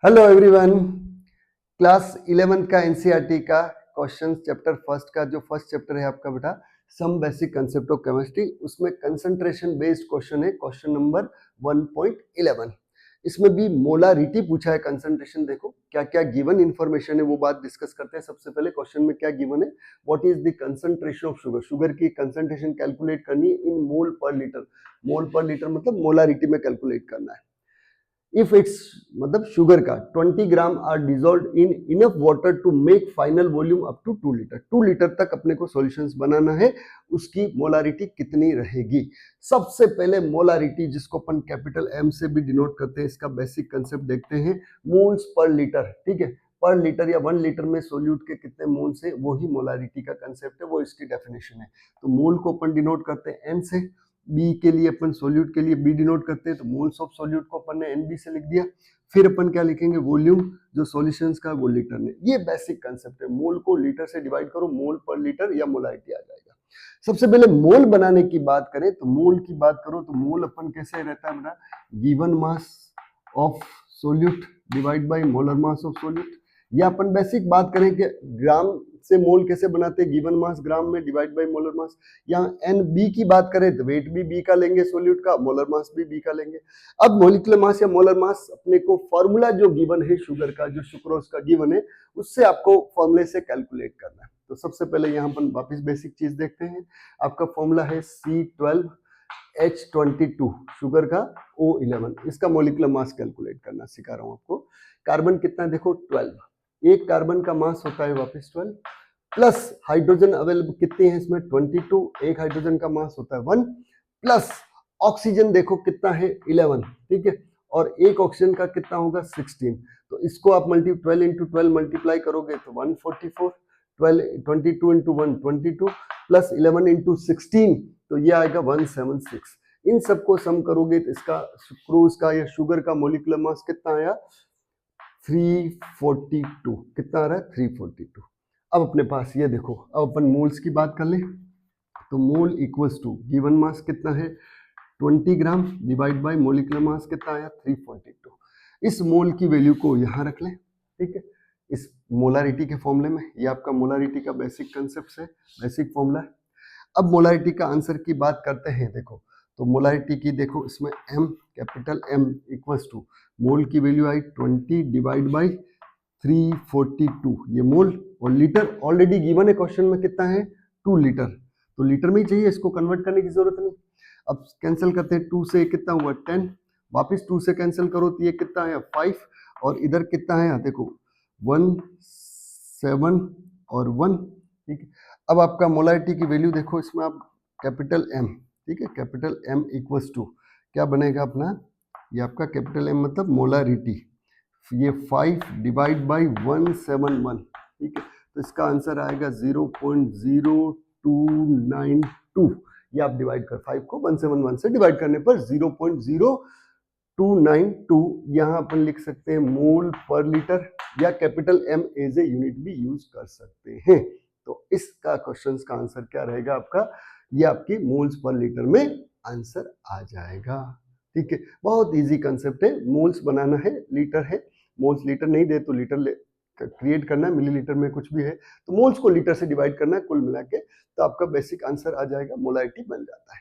Hello everyone. Class 11 का NCERT का question chapter first का जो फर्स्ट चैप्टर है आपका बेटा some basic concept of chemistry, उसमें कंसंट्रेशन बेस्ड क्वेश्चन है, क्वेश्चन नंबर 1.11। इसमें भी मोलारिटी पूछा है। कंसंट्रेशन देखो क्या क्या गिवन इंफॉर्मेशन है वो बात डिस्कस करते हैं। सबसे पहले क्वेश्चन में क्या गिवन है, what is the concentration of sugar. Sugar की कंसंट्रेशन कैलकुलेट करनी है इन मोल पर लीटर। मोल पर लीटर मतलब मोलारिटी में कैलकुलेट करना है। इफ इट्स मतलब शुगर का 20 gram are dissolve in enough water to make final volume up to 2 litre. 2 litre तक अपने को सॉल्यूशंस बनाना है, उसकी मोलारिटी कितनी रहेगी। सबसे पहले मोलारिटी जिसको अपन कैपिटल एम से भी डिनोट करते हैं, इसका बेसिक कंसेप्ट देखते हैं। मोल्स पर लीटर, ठीक है, पर लीटर या 1 लीटर में सोल्यूट के कितने मोल्स है, वो ही मोलारिटी का कंसेप्ट है, वो इसकी डेफिनेशन है। तो मोल को अपन डिनोट करते हैं एन से, बी के लिए अपन सोल्यूट के लिए बी डिनोट करते हैं, तो मोल्स ऑफ सोल्यूट को अपन ने एनबी से लिख दिया। फिर अपन क्या लिखेंगे, वॉल्यूम जो सॉल्यूशंस का वो लीटर में। ये बेसिक कंसेप्ट है। मोल को लीटर से डिवाइड करो, मोल पर लीटर या मोलारिटी आ जाएगा। सबसे पहले मोल बनाने की बात करें तो मोल की बात करो तो मोल अपन कैसे रहता है बेटा, given mass of solute divide by molar mass of solute. या अपन बेसिक बात करें कि ग्राम से मोल कैसे बनाते हैं, गिवन मास ग्राम में डिवाइड बाय मोलर मास। यहाँ एन बी की बात करें तो वेट भी बी का लेंगे सोल्यूट का, मोलर मास भी बी का लेंगे। अब मोलिकुलर मास या मोलर मास अपने को फॉर्मूला जो गिवन है शुगर का, जो सुक्रोज का गिवन है, उससे आपको फॉर्मूले से कैलकुलेट करना है। तो सबसे पहले यहाँ पर वापिस बेसिक चीज देखते हैं। आपका फॉर्मूला है C12H22, शुगर का O11, इसका मोलिकुलर मास कैलकुलेट करना सिखा रहा हूँ आपको। कार्बन कितना देखो 12, एक कार्बन का मास होता है वापिस 12, प्लस हाइड्रोजन अवेलेबल कितने हैं इसमें 22, एक हाइड्रोजन का मास होता है 1, प्लस ऑक्सीजन देखो कितना है 11, ठीक है, और एक ऑक्सीजन का कितना होगा 16। तो इसको आप 12 इंटू 12 मल्टीप्लाई करोगे तो 144, 22 इंटू 1 22, प्लस 11 इंटू 16 तो ये आएगा 176। इन सबको सम करोगे तो इसका सुक्रोज का या शुगर का मोलिकुलर मास कितना आया 342। कितना आ रहा है 342। अब अपने पास ये देखो, अब अपन मोल्स की बात कर लें तो मोल इक्वल्स टू गिवन मास कितना है 20 gram divide by molecular mass कितना आया 342। इस मोल की वैल्यू को यहाँ रख लें, ठीक है, इस मोलारिटी के फॉर्मूले में। ये आपका मोलारिटी का बेसिक कंसेप्ट है, बेसिक फॉर्मूला है। अब मोलारिटी का आंसर की बात करते हैं। देखो तो मोलारिटी की देखो इसमें m, capital M equals to mole की वैल्यू आई 20 डिवाइड बाई 342, ये मोल, और लीटर ऑलरेडी गिवन है क्वेश्चन में कितना है 2 लीटर, तो लीटर में ही चाहिए, इसको कन्वर्ट करने की जरूरत नहीं। अब कैंसिल करते हैं, 2 से कितना हुआ 10, वापिस 2 से कैंसिल करो तो ये कितना है 5, और इधर कितना है देखो 1 7 और 1, ठीक है। अब आपका मोलारिटी की वैल्यू देखो इसमें आप कैपिटल M, ठीक है, कैपिटल M इक्वल्स टू क्या बनेगा अपना, ये आपका कैपिटल M मतलब मोलारिटी, ये 5 डिवाइड बाई 171, ठीक है, तो इसका आंसर आएगा 0.0292। ये आप डिवाइड कर 5 को 171 से डिवाइड करने पर 0.0292 यहाँ अपन लिख सकते हैं मोल पर लीटर, या capital M as a unit भी यूज कर सकते हैं। तो इसका क्वेश्चन का आंसर क्या रहेगा आपका, ये आपकी मोल्स पर लीटर में आंसर आ जाएगा, ठीक है। बहुत इजी कंसेप्ट है, मोल्स बनाना है, लीटर है, मोल्स लीटर नहीं दे तो लीटर क्रिएट करना है, मिलीलीटर में कुछ भी है तो मोल्स को लीटर से डिवाइड करना है, कुल मिला के तो आपका बेसिक आंसर आ जाएगा, मोलारिटी बन जाता है।